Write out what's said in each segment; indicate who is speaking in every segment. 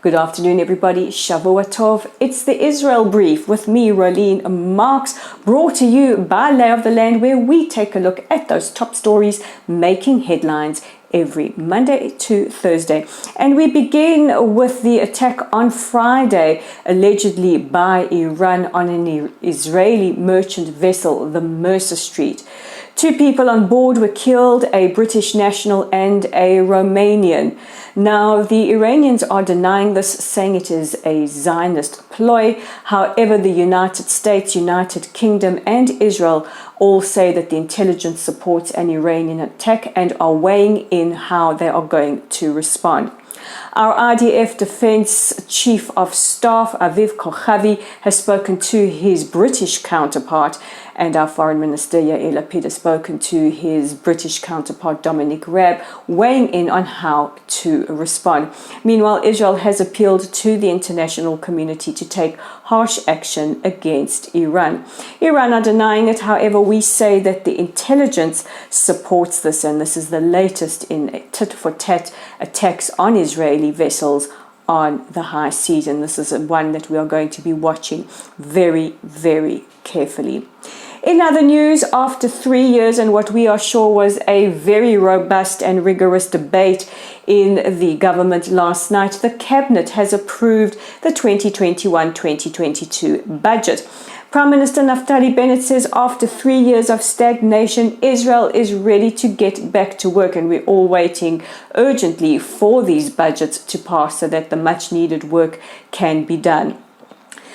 Speaker 1: Good afternoon, everybody. Shavua Tov. It's the Israel Brief with me, Rolene Marks, brought to you by Lay of the Land, where we take a look at those top stories making headlines every Monday to Thursday. And we begin with the attack on Friday, allegedly by Iran on an Israeli merchant vessel, the Mercer Street. 2 people on board were killed, a British national and a Romanian. Now, the Iranians are denying this, saying it is a Zionist ploy. However, the United States, United Kingdom, and Israel all say that the intelligence supports an Iranian attack and are weighing in how they are going to respond. Our IDF Defense Chief of Staff, Aviv Kochavi, has spoken to his British counterpart, and our Foreign Minister Yair Lapid has spoken to his British counterpart Dominic Raab, weighing in on how to respond. Meanwhile, Israel has appealed to the international community to take harsh action against Iran. Iran are denying it. However, we say that the intelligence supports this, and this is the latest in tit-for-tat attacks on Israeli vessels on the high seas, and this is one that we are going to be watching very, very carefully. In other news, after 3 years and what we are sure was a very robust and rigorous debate in the government last night, the Cabinet has approved the 2021-2022 budget. Prime Minister Naftali Bennett says after 3 years of stagnation, Israel is ready to get back to work, and we're all waiting urgently for these budgets to pass so that the much needed work can be done.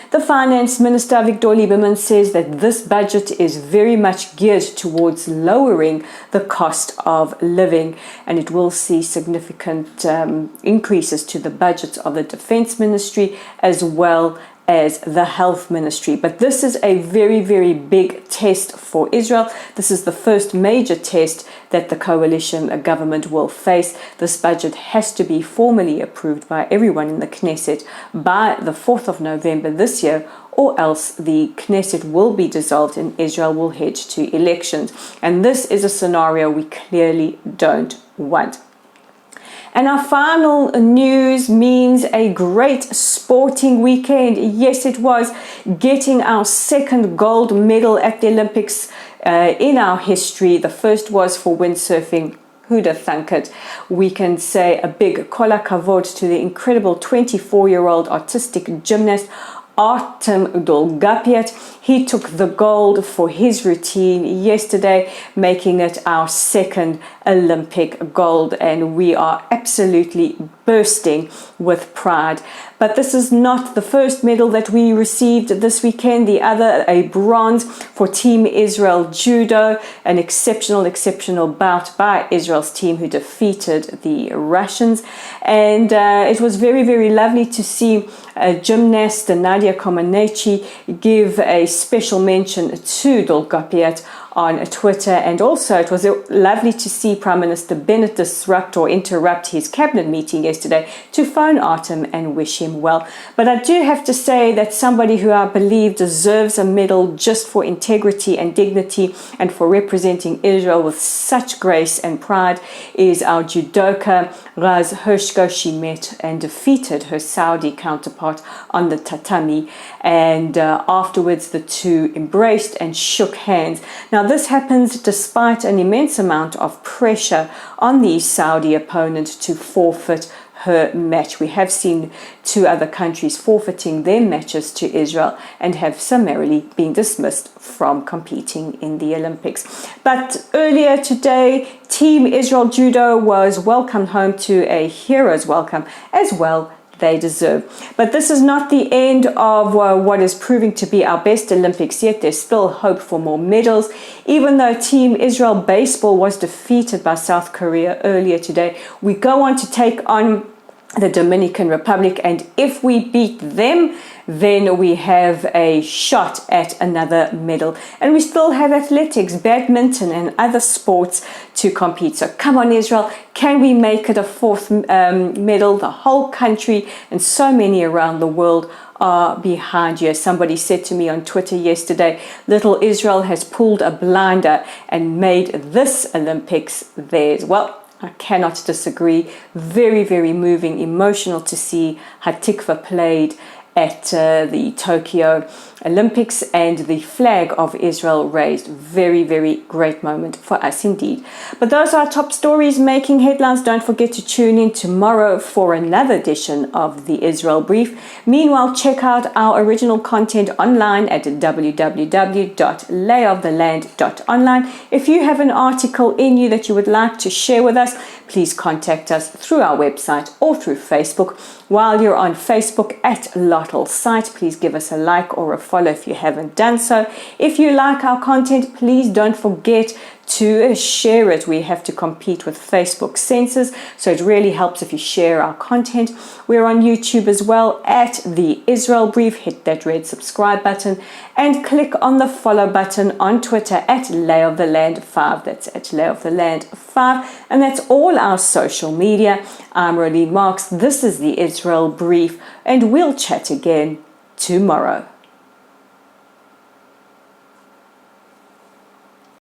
Speaker 1: The Finance Minister, Victor Lieberman, says that this budget is very much geared towards lowering the cost of living, and it will see significant increases to the budgets of the Defense Ministry as well as the Health Ministry. But this is a very, very big test for Israel. This is the first major test that the coalition government will face. This budget has to be formally approved by everyone in the Knesset by the 4th of November this year, or else the Knesset will be dissolved and Israel will head to elections. And this is a scenario we clearly don't want. And our final news means a great sporting weekend. Yes, it was, getting our second gold medal at the Olympics in our history. The first was for windsurfing. Who'd have thunk it? We can say a big kol hakavod to the incredible 24-year-old artistic gymnast Artem Dolgapiat. He took the gold for his routine yesterday, making it our second Olympic gold, and we are absolutely bursting with pride. But this is not the first medal that we received this weekend. The other, a bronze for Team Israel Judo, an exceptional bout by Israel's team who defeated the Russians. And it was very, very lovely to see gymnast Nadia Comaneci give a special mention to Dolgapiat on Twitter, and also it was lovely to see Prime Minister Bennett interrupt his cabinet meeting yesterday to phone Artem and wish him well. But I do have to say that somebody who I believe deserves a medal just for integrity and dignity and for representing Israel with such grace and pride is our judoka Raz Hershko. She met and defeated her Saudi counterpart on the tatami, and afterwards the two embraced and shook hands. Now, this happens despite an immense amount of pressure on the Saudi opponent to forfeit her match. We have seen 2 other countries forfeiting their matches to Israel and have summarily been dismissed from competing in the Olympics. But earlier today, Team Israel Judo was welcomed home to a hero's welcome as well. They deserve. But this is not the end of what is proving to be our best Olympics yet. There's still hope for more medals. Even though Team Israel Baseball was defeated by South Korea earlier today, we go on to take on the Dominican Republic, and if we beat them, then we have a shot at another medal. And we still have athletics, badminton, and other sports to compete. So come on, Israel, can we make it a 4th medal? The whole country and so many around the world are behind you. As somebody said to me on Twitter yesterday, little Israel has pulled a blinder and made this Olympics theirs. Well, I cannot disagree. Very, very moving, emotional to see Hatikva played at the Tokyo Olympics and the flag of Israel raised. Very, very great moment for us indeed. But those are our top stories making headlines. Don't forget to tune in tomorrow for another edition of the Israel Brief. Meanwhile, check out our original content online at www.layoftheland.online. If you have an article in you that you would like to share with us, please contact us through our website or through Facebook. While you're on Facebook at Lottel Site, please give us a like or a follow if you haven't done so. If you like our content, please don't forget to share it. We have to compete with Facebook censors, so it really helps if you share our content. We're on YouTube as well at the Israel Brief. Hit that red subscribe button and click on the follow button on Twitter at layoftheland5. That's at layoftheland5, and that's all our social media. I'm Rolene Marks. This is the Israel Brief, and we'll chat again tomorrow.